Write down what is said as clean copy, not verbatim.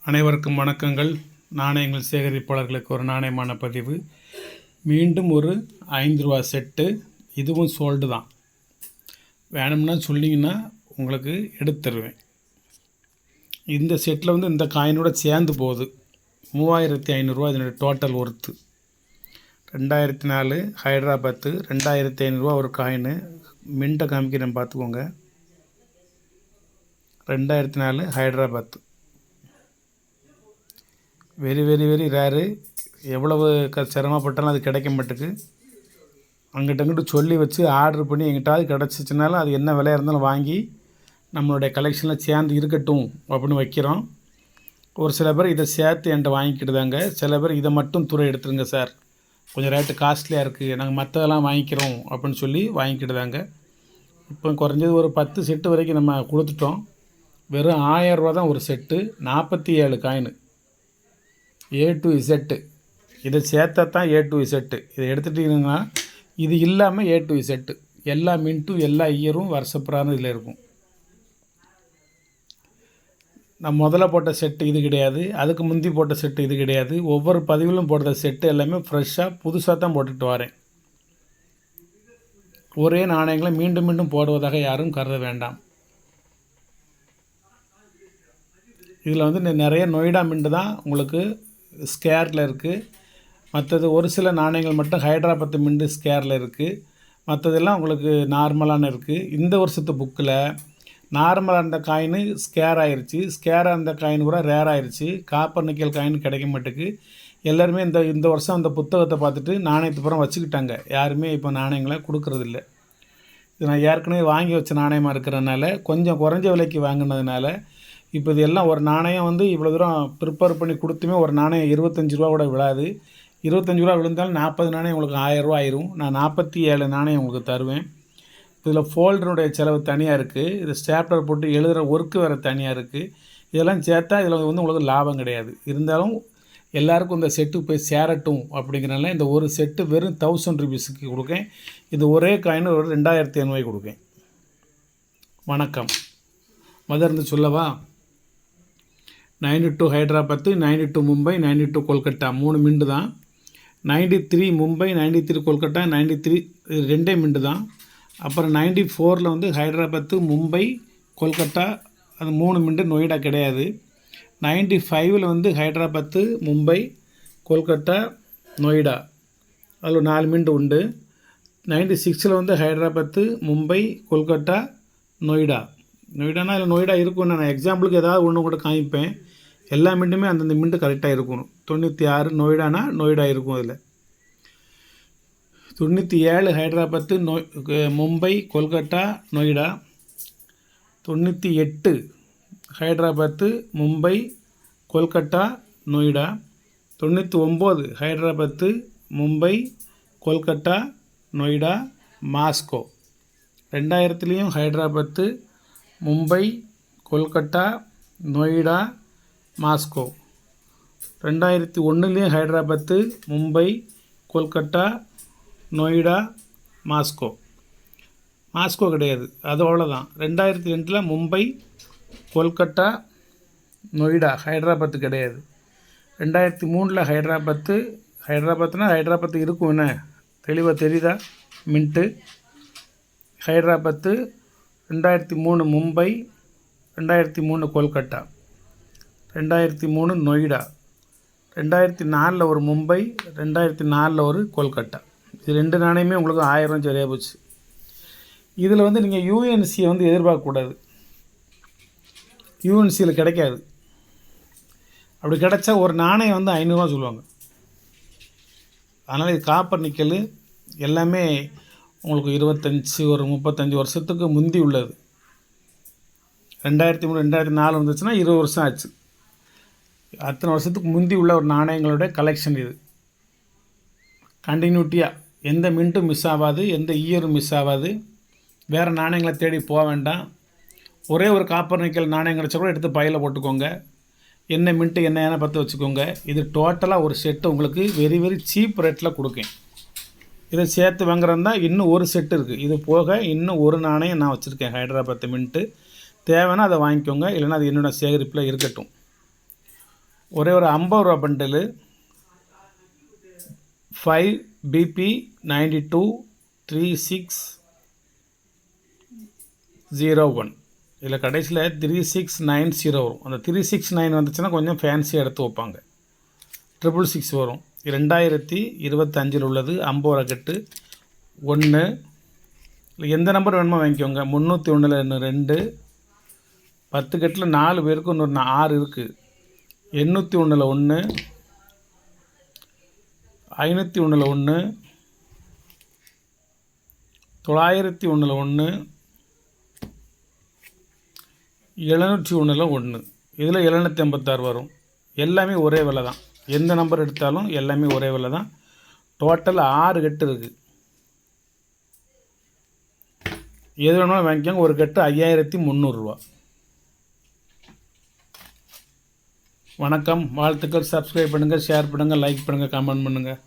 அனைவருக்கும் வணக்கங்கள். நாணயங்கள் சேகரிப்பாளர்களுக்கு ஒரு நாணயமான பதிவு. மீண்டும் ஒரு ரூ. 5 செட்டு. இதுவும் சோல்டு தான். வேணும்னா சொல்லிங்கன்னா உங்களுக்கு எடுத்து தருவேன். இந்த செட்டில் வந்து இந்த காயினோட சேர்ந்து போகுது. 3500 இதனுடைய டோட்டல் ஒர்த்து. 2004 ஹைதராபாத்து. 2500 ஒரு காயினு. மின்ட்டை காமிக்கிறேன் பார்த்துக்கோங்க. 2004 Hyderabad. Very very very rare. எவ்வளவு சிரமப்பட்டாலும் அது கிடைக்க மாட்டுக்கு. அங்கிட்ட சொல்லி வச்சு ஆர்டர் பண்ணி எங்கிட்டாவது கிடச்சிச்சினாலும் அது என்ன விலையாக இருந்தாலும் வாங்கி நம்மளுடைய கலெக்ஷனில் சேர்ந்து இருக்கட்டும் அப்படின்னு வைக்கிறோம். ஒரு சில பேர் இதை சேர்த்து என்கிட்ட வாங்கிக்கிட்டுதாங்க. சில பேர் இதை மட்டும் துறை எடுத்துருங்க சார், கொஞ்சம் ரேட்டு காஸ்ட்லியாக இருக்குது, நாங்கள் மற்றதெல்லாம் வாங்கிக்கிறோம் அப்படின்னு சொல்லி வாங்கிக்கிட்டுதாங்க. இப்போ குறைஞ்சது ஒரு 10 செட்டு வரைக்கும் நம்ம கொடுத்துட்டோம். வெறும் 1000 ரூபா தான் ஒரு set. 47 coin. A to Z. இதை சேர்த்தா தான் A to Z. இதை எடுத்துட்டிங்கன்னா இது இல்லாமல் A to Z. எல்லா மின்ட்டும் எல்லா இயரும் வருஷப்புறான இதில் இருக்கும். நான் முதல்ல போட்ட செட்டு இது கிடையாது, அதுக்கு முந்தி போட்ட செட்டு இது கிடையாது. ஒவ்வொரு பதிவிலும் போட்ட செட்டு எல்லாமே ஃப்ரெஷ்ஷாக புதுசாக தான் போட்டுட்டு வரேன். ஒரே நாணயங்களை மீண்டும் மீண்டும் போடுவதாக யாரும் கருத வேண்டாம். இதில் வந்து நிறைய நொய்டா மின்ட்டு தான் உங்களுக்கு ஸ்கேரில் இருக்குது. மற்றது ஒரு சில நாணயங்கள் மட்டும் ஹைதராபாத் மின்ட்டு ஸ்கேரில் இருக்குது. மற்றதெல்லாம் உங்களுக்கு நார்மலான இருக்குது. இந்த வருஷத்து புக்கில் நார்மலாக இருந்த காயின் ஸ்கேர் ஆகிருச்சு. ஸ்கேராக இருந்த காயின் கூட ரேர் ஆகிருச்சு. காப்பர் நிக்கல் காயின் கிடைக்க மாட்டுக்கு. எல்லாருமே இந்த வருஷம் அந்த புத்தகத்தை பார்த்துட்டு நாணயத்தை புறம் வச்சுக்கிட்டாங்க. யாருமே இப்போ நாணயங்களை கொடுக்குறதில்ல. இது நான் ஏற்கனவே வாங்கி வச்ச நாணயமாக இருக்கிறதுனால, கொஞ்சம் குறைஞ்ச விலைக்கு வாங்கினதுனால இப்போ இது எல்லாம் ஒரு நாணயம் வந்து இவ்வளோ தூரம் ப்ரிப்பேர் பண்ணி கொடுத்துமே ஒரு நாணயம் 25 ரூபா கூட விழாது. 25 ரூபா விழுந்தாலும் 40 நாணயம் உங்களுக்கு 1000 ரூபா ஆயிரும். நான் 47 நாணயம் உங்களுக்கு தருவேன். இதில் ஃபோல்டருடைய செலவு தனியாக இருக்குது. இது ஸ்டாப்லர் போட்டு எழுதுகிற ஒர்க்கு வேறு தனியாக இருக்குது. இதெல்லாம் சேர்த்தா இதில் வந்து உங்களுக்கு லாபம் கிடையாது. இருந்தாலும் எல்லாருக்கும் இந்த செட்டு போய் சேரட்டும் அப்படிங்கிறனால இந்த ஒரு செட்டு வெறும் 1000 ருபீஸுக்கு கொடுக்கேன். இது ஒரே காயின் ஒரு 2500 கொடுக்கேன். வணக்கம். இருந்து சொல்லவா? 92 ஹைதராபாத்து, 92 மும்பை, 92 கொல்கட்டா. 3 மிண்டு தான். 93 மும்பை, 93 கொல்கட்டா, 93 ரெண்டே மிண்டு தான். அப்புறம் 94 வந்து ஹைதராபாத்து, மும்பை, கொல்கட்டா. அது 3 மிண்டு. நொய்டா கிடையாது. 95 வந்து ஹைதராபாத்து, மும்பை, கொல்கட்டா, நொய்டா. அதில் 4 மிண்டு உண்டு. 96 வந்து ஹைதராபாத்து, மும்பை, கொல்கட்டா, நொய்டா. நொய்டானா இல்லை நொய்டா இருக்கும். நான் எக்ஸாம்பிளுக்கு ஏதாவது ஒன்று கூட காமிப்பேன். எல்லா மிண்டுமே அந்தந்த மிண்டு கரெக்டாக இருக்கணும். 96 நொய்டானா நொய்டா இருக்கும். அதில் 97 Hyderabad, Mumbai, Kolkata, Noida. 98 Hyderabad, Mumbai, Kolkata, Noida. 99 Hyderabad, Mumbai, Kolkata, Noida, Moscow. 2000 Hyderabad, Mumbai, Kolkata, Noida, Moscow. 2001 Hyderabad, Mumbai, Kolkata, Noida, Moscow. Moscow கிடையாது, அது அவ்வளோதான். 2002 மும்பை, கொல்கட்டா, நொய்டா. ஹைதராபாத்து கிடையாது. 2003 ஹைதராபாத்து. ஹைதராபாத்துனா ஹைதராபாத்து இருக்கும். என்ன தெளிவாக தெரியுதா? மின்ட்டு ஹைதராபாத்து. 2003 மும்பை, 2003 கொல்கட்டா, 2003 நொய்டா. 2004 ஒரு மும்பை, 2004 ஒரு கொல்கட்டா. இது 2 நாணயமே உங்களுக்கு 1000 சரியாக போச்சு. இதில் வந்து நீங்கள் யூஎன்சியை வந்து எதிர்பார்க்கக்கூடாது. யூஎன்சியில் கிடைக்காது. அப்படி கிடைச்சா ஒரு நாணயம் வந்து 500 ரூபா சொல்லுவாங்க. அதனால் இது காப்பர் நிக்கல் எல்லாமே உங்களுக்கு 35 வருஷத்துக்கு முந்தி உள்ளது. 2003 2004 வந்துச்சுன்னா 20 வருஷம் ஆச்சு. அத்தனை வருஷத்துக்கு முந்தி உள்ள ஒரு நாணயங்களுடைய கலெக்ஷன் இது. கண்டினியூட்டியாக எந்த மின்ட்டும் மிஸ் ஆகாது, எந்த இயரும் மிஸ் ஆகாது. வேறு நாணயங்களை தேடி போக வேண்டாம். ஒரே ஒரு காப்பர் நிக்கல் நாணயம் கிடச்சா கூட எடுத்து பையில் போட்டுக்கோங்க. என்ன மின்ட்டு என்ன பார்த்து வச்சுக்கோங்க. இது டோட்டலாக ஒரு செட்டு உங்களுக்கு வெரி வெரி சீப் ரேட்டில் கொடுக்கேன். இதை சேர்த்து வாங்குறதா இன்னும் ஒரு செட்டு இருக்குது. இது போக இன்னும் ஒரு நாணயம் நான் வச்சுருக்கேன் ஹைதராபாத் மின்ட்டு. தேவைன்னா அதை வாங்கிக்கோங்க, இல்லைன்னா அது என்னோடய சேகரிப்பில் இருக்கட்டும். ஒரே ஒரு 50 ரூபா பண்டிலு 5 BP 92 3601. இதில் கடைசியில் 3690 வரும். அந்த 369 வந்துச்சுன்னா கொஞ்சம் ஃபேன்சியாக எடுத்து வைப்பாங்க. 666 வரும். 2025 உள்ளது 50 ரூபா கட்டு 1. எந்த நம்பர் வேணுமோ வாங்கிக்கோங்க. 301 இன்னும் 2, 10 கட்டில் 4 பேருக்கு இன்னொரு 6 இருக்குது. 801 1, 501 1, 901 1, 701 1. இதில் 756 வரும். எல்லாமே ஒரே விலை தான். எந்த நம்பர் எடுத்தாலும் எல்லாமே ஒரே விலை தான். டோட்டல் 6 கட்டு இருக்குது. எது வேணுமோ வாங்கிக்கோங்க. ஒரு கட்டு 5300 ரூபா. வணக்கம், வாழ்த்துக்கள். சப்ஸ்கிரைப் பண்ணுங்கள், ஷேர் பண்ணுங்கள், லைக் பண்ணுங்கள், கமெண்ட் பண்ணுங்கள்.